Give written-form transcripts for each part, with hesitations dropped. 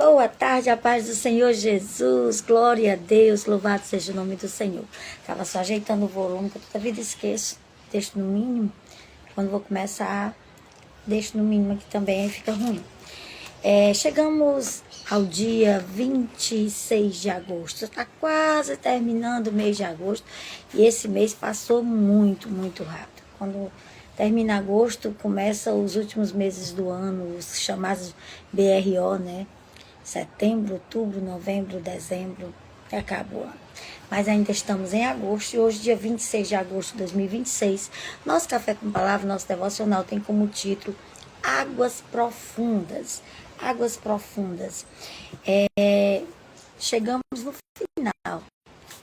Boa tarde, a paz do Senhor Jesus, glória a Deus, louvado seja o nome do Senhor. Estava só ajeitando o volume, que eu toda vida esqueço, deixo no mínimo. Quando vou começar, deixo no mínimo aqui também, aí fica ruim. Chegamos ao dia 26 de agosto, está quase terminando o mês de agosto, e esse mês passou muito, muito rápido. Quando termina agosto, começa os últimos meses do ano, os chamados BRO, né? Setembro, outubro, novembro, dezembro, acaba o ano. Mas ainda estamos em agosto e hoje, dia 26 de agosto de 2026, nosso Café com Palavra, nosso devocional tem como título Águas Profundas. Águas Profundas. Chegamos no final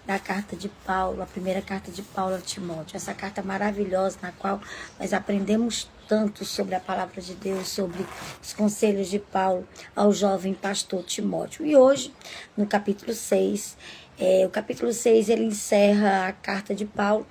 da carta de Paulo, a primeira carta de Paulo a Timóteo. Essa carta maravilhosa na qual nós aprendemos tanto sobre a palavra de Deus, sobre os conselhos de Paulo ao jovem pastor Timóteo. E hoje, no capítulo 6, o capítulo 6 ele encerra a carta de Paulo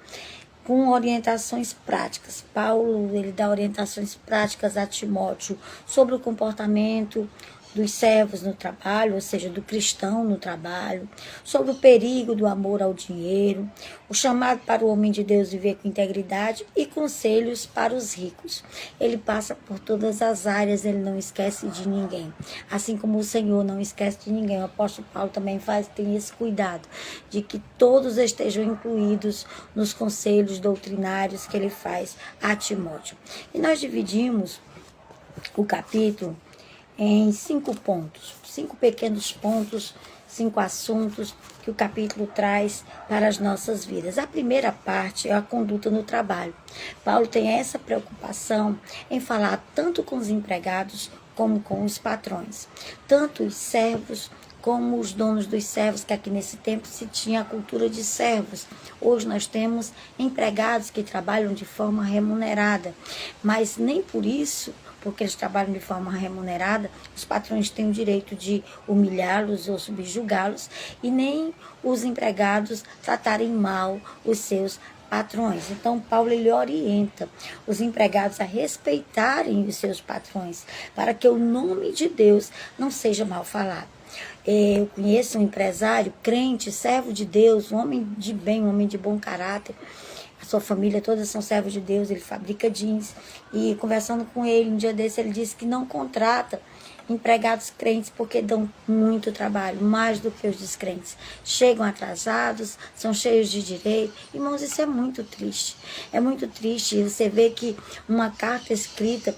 com orientações práticas. Paulo ele dá orientações práticas a Timóteo sobre o comportamento dos servos no trabalho, ou seja, do cristão no trabalho, sobre o perigo do amor ao dinheiro, o chamado para o homem de Deus viver com integridade e conselhos para os ricos. Ele passa por todas as áreas, ele não esquece de ninguém. Assim como o Senhor não esquece de ninguém, o apóstolo Paulo também tem esse cuidado de que todos estejam incluídos nos conselhos doutrinários que ele faz a Timóteo. E nós dividimos o capítulo em 5 pontos, 5 pequenos pontos, 5 assuntos que o capítulo traz para as nossas vidas. A primeira parte é a conduta no trabalho. Paulo tem essa preocupação em falar tanto com os empregados como com os patrões, tanto os servos como os donos dos servos, que aqui nesse tempo se tinha a cultura de servos. Hoje nós temos empregados que trabalham de forma remunerada, mas nem por isso, porque eles trabalham de forma remunerada, os patrões têm o direito de humilhá-los ou subjugá-los, e nem os empregados tratarem mal os seus patrões. Então, Paulo ele orienta os empregados a respeitarem os seus patrões, para que o nome de Deus não seja mal falado. Eu conheço um empresário, crente, servo de Deus, um homem de bem, um homem de bom caráter. A sua família todas são servos de Deus, ele fabrica jeans. E conversando com ele, um dia desse, ele disse que não contrata empregados crentes porque dão muito trabalho, mais do que os descrentes. Chegam atrasados, são cheios de direito. Irmãos, isso é muito triste. É muito triste você ver que uma carta escrita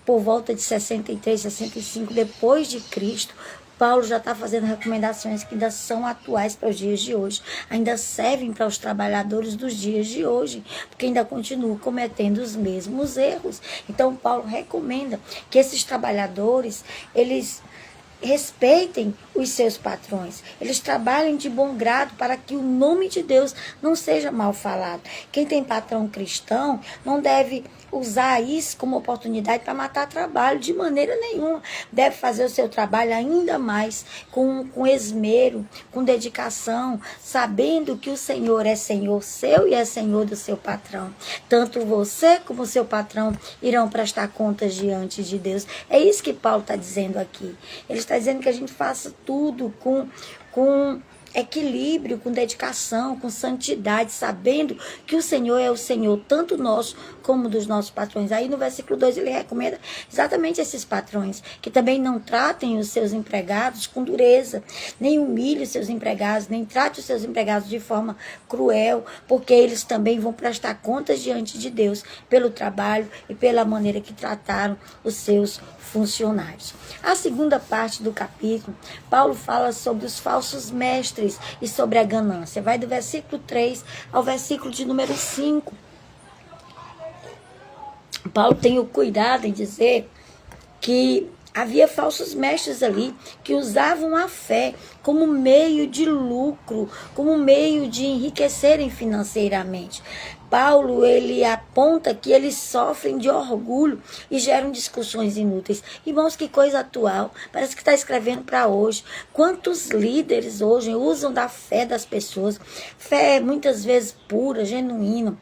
por volta de 63, 65 depois de Cristo, Paulo já está fazendo recomendações que ainda são atuais para os dias de hoje, ainda servem para os trabalhadores dos dias de hoje, porque ainda continuam cometendo os mesmos erros. Então, Paulo recomenda que esses trabalhadores, eles respeitem os seus patrões, eles trabalhem de bom grado para que o nome de Deus não seja mal falado. Quem tem patrão cristão não deve usar isso como oportunidade para matar trabalho, de maneira nenhuma. Deve fazer o seu trabalho ainda mais com esmero, com dedicação, sabendo que o Senhor é Senhor seu e é Senhor do seu patrão. Tanto você como o seu patrão irão prestar contas diante de Deus. É isso que Paulo está dizendo aqui. Ele está dizendo que a gente faça tudo com equilíbrio, com dedicação, com santidade, sabendo que o Senhor é o Senhor, tanto nosso como dos nossos patrões. Aí no versículo 2 ele recomenda exatamente esses patrões, que também não tratem os seus empregados com dureza, nem humilhem os seus empregados, nem trate os seus empregados de forma cruel, porque eles também vão prestar contas diante de Deus pelo trabalho e pela maneira que trataram os seus funcionários. A segunda parte do capítulo, Paulo fala sobre os falsos mestres e sobre a ganância. Vai do versículo 3 ao versículo de número 5. Paulo tem o cuidado em dizer que havia falsos mestres ali que usavam a fé como meio de lucro, como meio de enriquecerem financeiramente. Paulo, ele aponta que eles sofrem de orgulho e geram discussões inúteis. Irmãos, que coisa atual. Parece que está escrevendo para hoje. Quantos líderes hoje usam da fé das pessoas? Fé muitas vezes pura, genuína.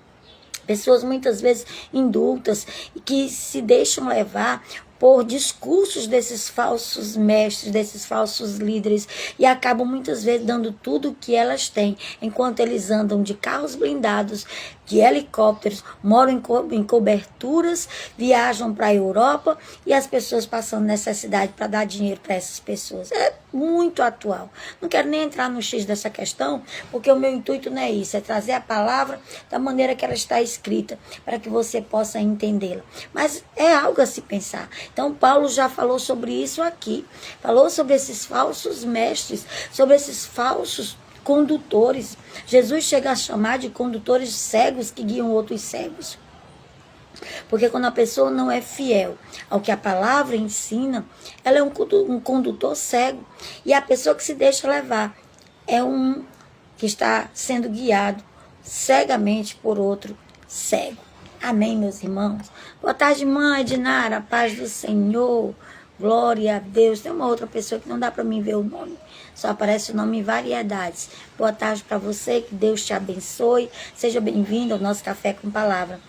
Pessoas muitas vezes indultas e que se deixam levar por discursos desses falsos mestres, desses falsos líderes, e acabam muitas vezes dando tudo o que elas têm, enquanto eles andam de carros blindados, de helicópteros, moram em coberturas, viajam para a Europa e as pessoas passando necessidade para dar dinheiro para essas pessoas. É muito atual. Não quero nem entrar no X dessa questão, porque o meu intuito não é isso, é trazer a palavra da maneira que ela está escrita, para que você possa entendê-la. Mas é algo a se pensar. Então, Paulo já falou sobre isso aqui. Falou sobre esses falsos mestres, sobre esses falsos condutores. Jesus chega a chamar de condutores cegos que guiam outros cegos. Porque quando a pessoa não é fiel ao que a palavra ensina, ela é um condutor cego. E a pessoa que se deixa levar é um que está sendo guiado cegamente por outro cego. Amém, meus irmãos? Boa tarde, mãe Edinara, paz do Senhor, glória a Deus. Tem uma outra pessoa que não dá para mim ver o nome, só aparece o nome em variedades. Boa tarde para você, que Deus te abençoe. Seja bem-vindo ao nosso Café com Palavra,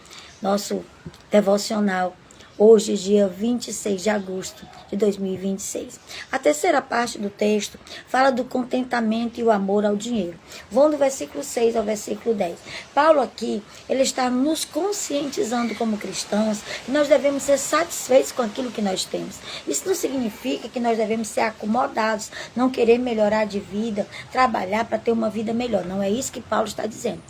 nosso devocional. Hoje, dia 26 de agosto de 2026. A terceira parte do texto fala do contentamento e o amor ao dinheiro. Vão do versículo 6 ao versículo 10. Paulo aqui, ele está nos conscientizando como cristãos que nós devemos ser satisfeitos com aquilo que nós temos. Isso não significa que nós devemos ser acomodados, não querer melhorar de vida, trabalhar para ter uma vida melhor. Não é isso que Paulo está dizendo.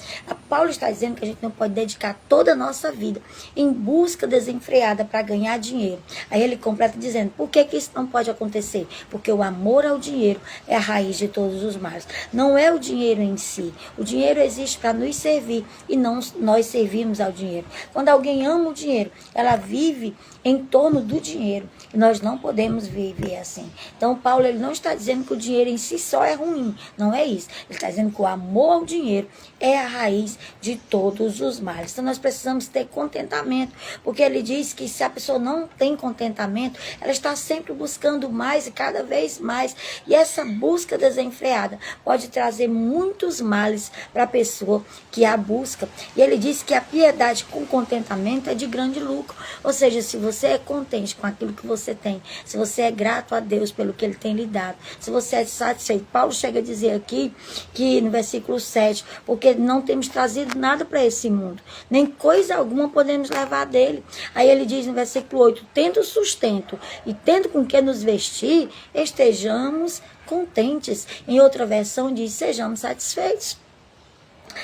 Paulo está dizendo que a gente não pode dedicar toda a nossa vida em busca desenfreada para ganhar dinheiro. Aí ele completa dizendo, por que isso não pode acontecer? Porque o amor ao dinheiro é a raiz de todos os males. Não é o dinheiro em si. O dinheiro existe para nos servir e não nós servirmos ao dinheiro. Quando alguém ama o dinheiro, ela vive em torno do dinheiro. E nós não podemos viver assim. Então, Paulo, ele não está dizendo que o dinheiro em si só é ruim. Não é isso. Ele está dizendo que o amor ao dinheiro é a raiz de todos os males. Então, nós precisamos ter contentamento. Porque ele diz que se a pessoa não tem contentamento, ela está sempre buscando mais e cada vez mais. E essa busca desenfreada pode trazer muitos males para a pessoa que a busca. E ele diz que a piedade com contentamento é de grande lucro. Ou seja, se você é contente com aquilo que você tem, se você é grato a Deus pelo que Ele tem lhe dado, se você é satisfeito. Paulo chega a dizer aqui, que no versículo 7, porque não temos trazido nada para esse mundo, nem coisa alguma podemos levar dele. Aí ele diz no versículo 8, tendo sustento e tendo com que nos vestir, estejamos contentes. Em outra versão diz, sejamos satisfeitos.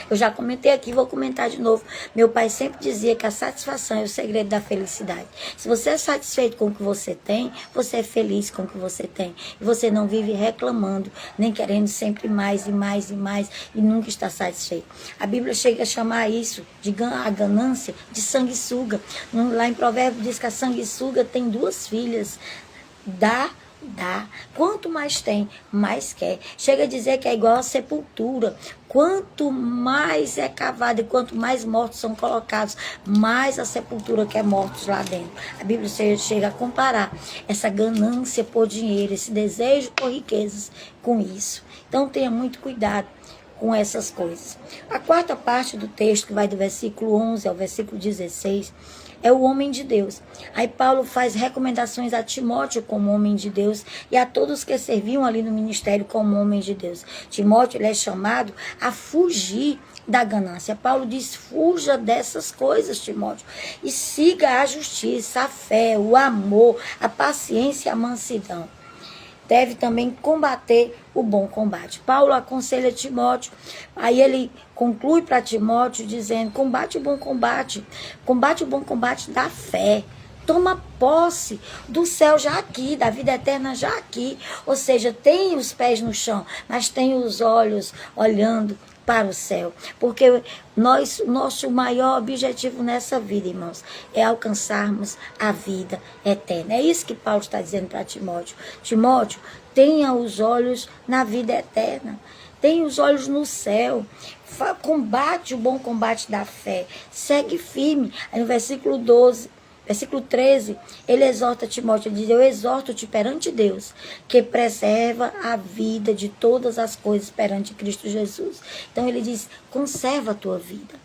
Eu já comentei aqui, vou comentar de novo. Meu pai sempre dizia que a satisfação é o segredo da felicidade. Se você é satisfeito com o que você tem, você é feliz com o que você tem. E você não vive reclamando, nem querendo sempre mais e mais e mais, e nunca está satisfeito. A Bíblia chega a chamar isso, a ganância, de sanguessuga. Lá em Provérbios diz que a sanguessuga tem 2 filhas. Dá. Quanto mais tem, mais quer. Chega a dizer que é igual a sepultura. Quanto mais é cavado e quanto mais mortos são colocados, mais a sepultura quer mortos lá dentro. A Bíblia chega a comparar essa ganância por dinheiro, esse desejo por riquezas com isso. Então tenha muito cuidado com essas coisas. A quarta parte do texto, que vai do versículo 11 ao versículo 16, é o homem de Deus. Aí Paulo faz recomendações a Timóteo como homem de Deus e a todos que serviam ali no ministério como homem de Deus. Timóteo, ele é chamado a fugir da ganância. Paulo diz, fuja dessas coisas, Timóteo, e siga a justiça, a fé, o amor, a paciência e a mansidão. Deve também combater o bom combate. Paulo aconselha Timóteo, aí ele conclui para Timóteo dizendo, combate o bom combate da fé. Toma posse do céu já aqui, da vida eterna já aqui. Ou seja, tem os pés no chão, mas tem os olhos olhando para o céu. Porque nosso maior objetivo nessa vida, irmãos, é alcançarmos a vida eterna. É isso que Paulo está dizendo para Timóteo. Timóteo, tenha os olhos na vida eterna. Tenha os olhos no céu. Combate o bom combate da fé. Segue firme. Aí no versículo 12, Versículo 13, ele exorta Timóteo, ele diz, eu exorto-te perante Deus, que preserva a vida de todas as coisas perante Cristo Jesus. Então ele diz, conserva a tua vida,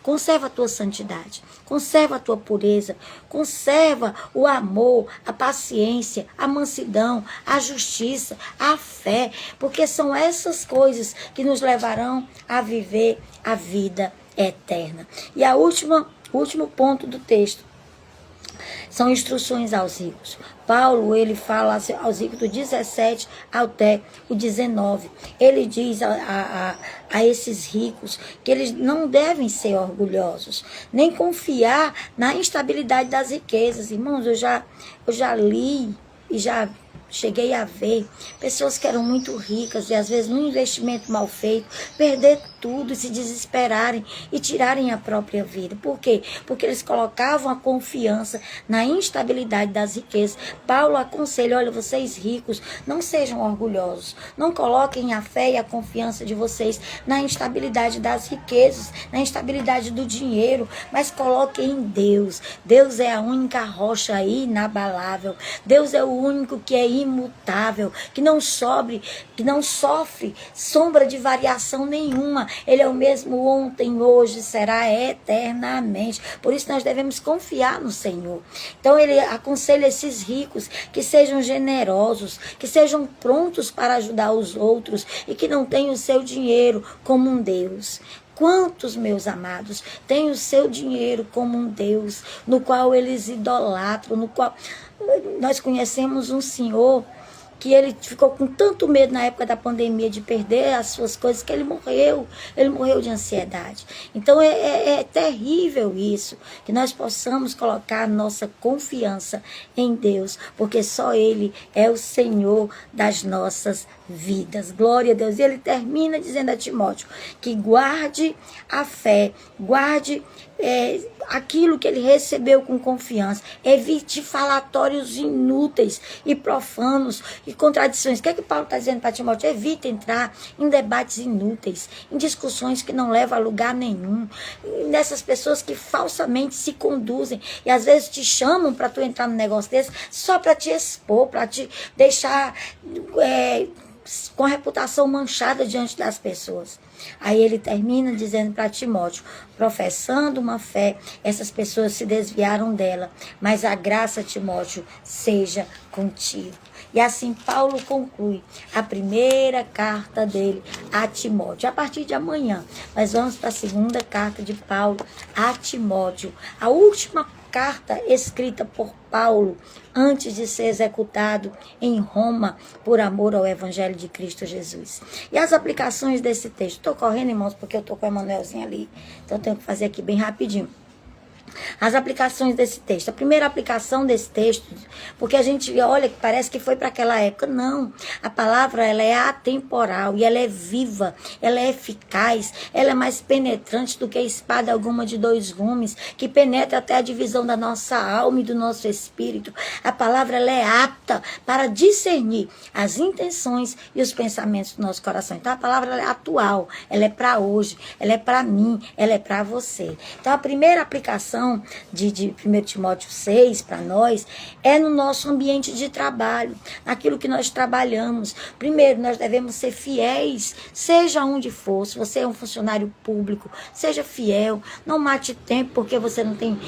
conserva a tua santidade, conserva a tua pureza, conserva o amor, a paciência, a mansidão, a justiça, a fé, porque são essas coisas que nos levarão a viver a vida eterna. E o último ponto do texto são instruções aos ricos. Paulo, ele fala aos ricos do 17 até o 19. Ele diz a esses ricos que eles não devem ser orgulhosos, nem confiar na instabilidade das riquezas. Irmãos, eu já li e já cheguei a ver pessoas que eram muito ricas e às vezes num investimento mal feito, perder tudo, se desesperarem e tirarem a própria vida. Por quê? Porque eles colocavam a confiança na instabilidade das riquezas. Paulo aconselha, olha, vocês ricos, não sejam orgulhosos, não coloquem a fé e a confiança de vocês na instabilidade das riquezas, na instabilidade do dinheiro, mas coloquem em Deus. Deus é a única rocha inabalável, Deus é o único que é imutável, que não sofre sombra de variação nenhuma. Ele é o mesmo ontem, hoje, será eternamente. Por isso nós devemos confiar no Senhor. Então ele aconselha esses ricos que sejam generosos, que sejam prontos para ajudar os outros e que não tenham o seu dinheiro como um Deus. Quantos, meus amados, têm o seu dinheiro como um Deus, no qual eles idolatram, no qual nós conhecemos um senhor que ele ficou com tanto medo na época da pandemia de perder as suas coisas, que ele morreu de ansiedade. Então é terrível isso, que nós possamos colocar nossa confiança em Deus, porque só Ele é o Senhor das nossas vidas. Glória a Deus. E ele termina dizendo a Timóteo que guarde a fé, guarde aquilo que ele recebeu com confiança, evite falatórios inúteis e profanos e contradições. O que é que Paulo está dizendo para Timóteo? Evite entrar em debates inúteis, em discussões que não levam a lugar nenhum, nessas pessoas que falsamente se conduzem e às vezes te chamam para tu entrar num negócio desse só para te expor, para te deixar com a reputação manchada diante das pessoas. Aí ele termina dizendo para Timóteo, professando uma fé, essas pessoas se desviaram dela, mas a graça, Timóteo, seja contigo. E assim Paulo conclui a primeira carta dele a Timóteo. A partir de amanhã, nós vamos para a segunda carta de Paulo a Timóteo. A última carta escrita por Paulo antes de ser executado em Roma por amor ao Evangelho de Cristo Jesus. E as aplicações desse texto. Estou correndo, irmãos, porque eu estou com a Emanuelzinha ali. Então eu tenho que fazer aqui bem rapidinho. As aplicações desse texto. A primeira aplicação desse texto, porque a gente olha que parece que foi para aquela época. Não. A palavra, ela é atemporal e ela é viva, ela é eficaz, ela é mais penetrante do que a espada alguma de dois gumes, que penetra até a divisão da nossa alma e do nosso espírito. A palavra, ela é apta para discernir as intenções e os pensamentos do nosso coração. Então a palavra, ela é atual, ela é para hoje, ela é para mim, ela é para você. Então a primeira aplicação de 1 Timóteo 6 para nós é no nosso ambiente de trabalho, naquilo que nós trabalhamos. Primeiro, nós devemos ser fiéis, seja onde for. Se você é um funcionário público, seja fiel, não mate tempo porque você não tem,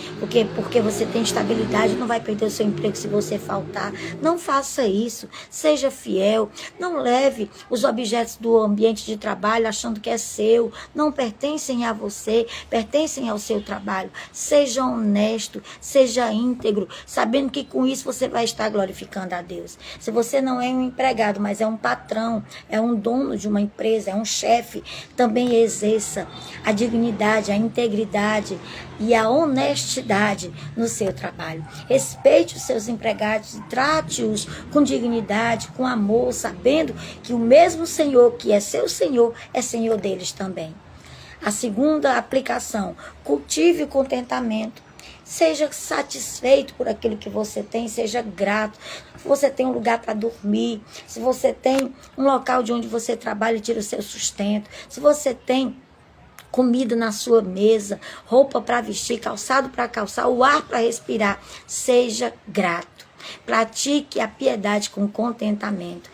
porque você tem estabilidade, não vai perder o seu emprego se você faltar. Não faça isso, seja fiel, não leve os objetos do ambiente de trabalho achando que é seu, não pertencem a você, pertencem ao seu trabalho. Seja honesto, seja íntegro, sabendo que com isso você vai estar glorificando a Deus. Se você não é um empregado, mas é um patrão, é um dono de uma empresa, é um chefe, também exerça a dignidade, a integridade e a honestidade no seu trabalho. Respeite os seus empregados, trate-os com dignidade, com amor, sabendo que o mesmo Senhor que é seu Senhor, é Senhor deles também. A segunda aplicação, cultive o contentamento. Seja satisfeito por aquilo que você tem, seja grato. Se você tem um lugar para dormir, se você tem um local de onde você trabalha e tira o seu sustento, se você tem comida na sua mesa, roupa para vestir, calçado para calçar, o ar para respirar. Seja grato. Pratique a piedade com contentamento.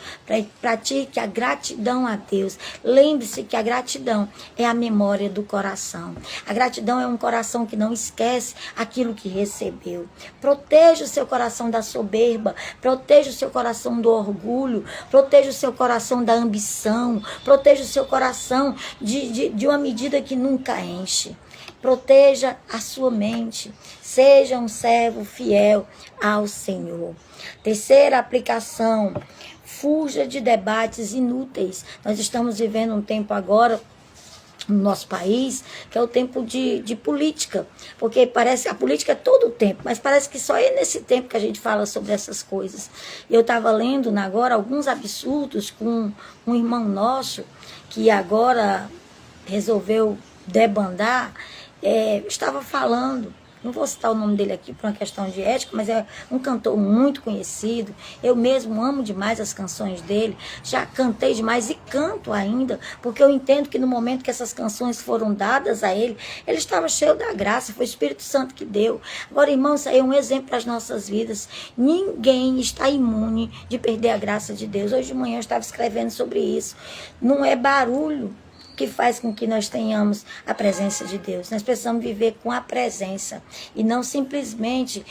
Pratique a gratidão a Deus. Lembre-se que a gratidão é a memória do coração. A gratidão é um coração que não esquece aquilo que recebeu. Proteja o seu coração da soberba. Proteja o seu coração do orgulho. Proteja o seu coração da ambição. Proteja o seu coração de uma medida que nunca enche. Proteja a sua mente. Seja um servo fiel ao Senhor. Terceira aplicação. Fuja de debates inúteis. Nós estamos vivendo um tempo agora no nosso país, que é o tempo de política. Porque parece que a política é todo o tempo, mas parece que só é nesse tempo que a gente fala sobre essas coisas. Eu estava lendo agora alguns absurdos com um irmão nosso, que agora resolveu debandar. Estava falando, não vou citar o nome dele aqui por uma questão de ética, mas é um cantor muito conhecido. Eu mesmo amo demais as canções dele, já cantei demais e canto ainda, porque eu entendo que no momento que essas canções foram dadas a ele, ele estava cheio da graça, foi o Espírito Santo que deu. Agora, irmãos, isso aí é um exemplo para as nossas vidas. Ninguém está imune de perder a graça de Deus. Hoje de manhã eu estava escrevendo sobre isso. Não é barulho que faz com que nós tenhamos a presença de Deus. Nós precisamos viver com a presença e não simplesmente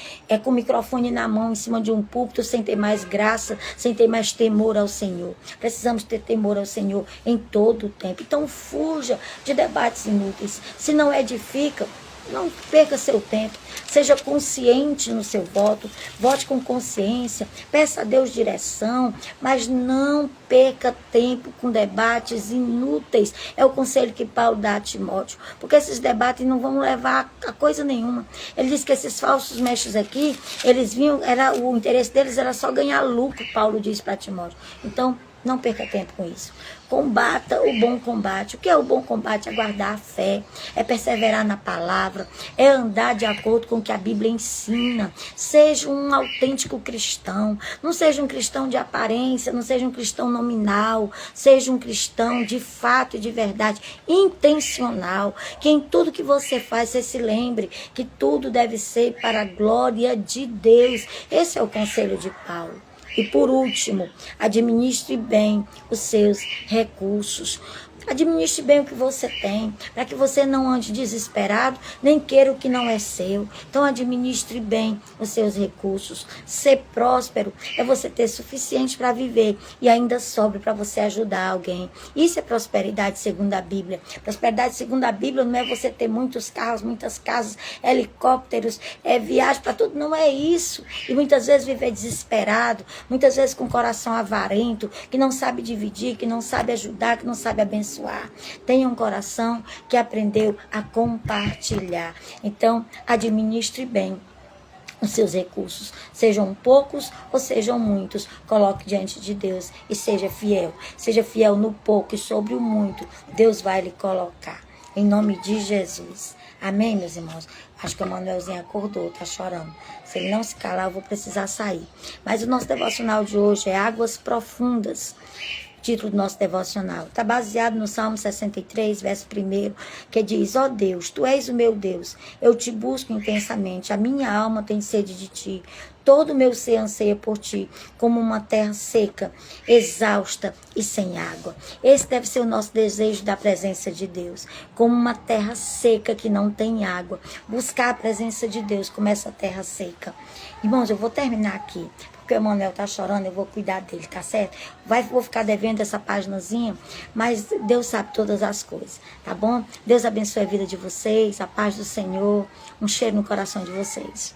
com o microfone na mão em cima de um púlpito sem ter mais graça, sem ter mais temor ao Senhor. Precisamos ter temor ao Senhor em todo o tempo. Então fuja de debates inúteis. Se não edifica, não perca seu tempo. Seja consciente no seu voto. Vote com consciência. Peça a Deus direção. Mas não perca tempo com debates inúteis. É o conselho que Paulo dá a Timóteo. Porque esses debates não vão levar a coisa nenhuma. Ele diz que esses falsos mestres aqui, eles vinham, o interesse deles era só ganhar lucro, Paulo diz para Timóteo. Então, não perca tempo com isso. Combata o bom combate. O que é o bom combate? É guardar a fé, é perseverar na palavra, é andar de acordo com o que a Bíblia ensina. Seja um autêntico cristão. Não seja um cristão de aparência, não seja um cristão nominal. Seja um cristão de fato e de verdade, intencional. Que em tudo que você faz, você se lembre que tudo deve ser para a glória de Deus. Esse é o conselho de Paulo. E por último, administre bem os seus recursos. Administre bem o que você tem, para que você não ande desesperado, nem queira o que não é seu. Então administre bem os seus recursos. Ser próspero é você ter suficiente para viver e ainda sobra para você ajudar alguém. Isso é prosperidade segundo a Bíblia. Prosperidade segundo a Bíblia não é você ter muitos carros, muitas casas, helicópteros, viagem para tudo. Não é isso. E muitas vezes viver desesperado, muitas vezes com o coração avarento, que não sabe dividir, que não sabe ajudar, que não sabe abençoar. Tenha um coração que aprendeu a compartilhar. Então, administre bem os seus recursos. Sejam poucos ou sejam muitos. Coloque diante de Deus e seja fiel. Seja fiel no pouco e sobre o muito. Deus vai lhe colocar. Em nome de Jesus. Amém, meus irmãos? Acho que o Manuelzinho acordou, tá chorando. Se ele não se calar, eu vou precisar sair. Mas o nosso devocional de hoje é Águas Profundas. Título do nosso devocional. Está baseado no Salmo 63, verso 1, que diz: ó Deus, Tu és o meu Deus, eu te busco intensamente, a minha alma tem sede de Ti, todo o meu ser anseia por Ti, como uma terra seca, exausta e sem água. Esse deve ser o nosso desejo da presença de Deus, como uma terra seca que não tem água. Buscar a presença de Deus como essa terra seca. Irmãos, eu vou terminar aqui. Porque o Emanuel tá chorando, eu vou cuidar dele, tá certo? Vou ficar devendo essa paginazinha, mas Deus sabe todas as coisas, tá bom? Deus abençoe a vida de vocês, a paz do Senhor, um cheiro no coração de vocês.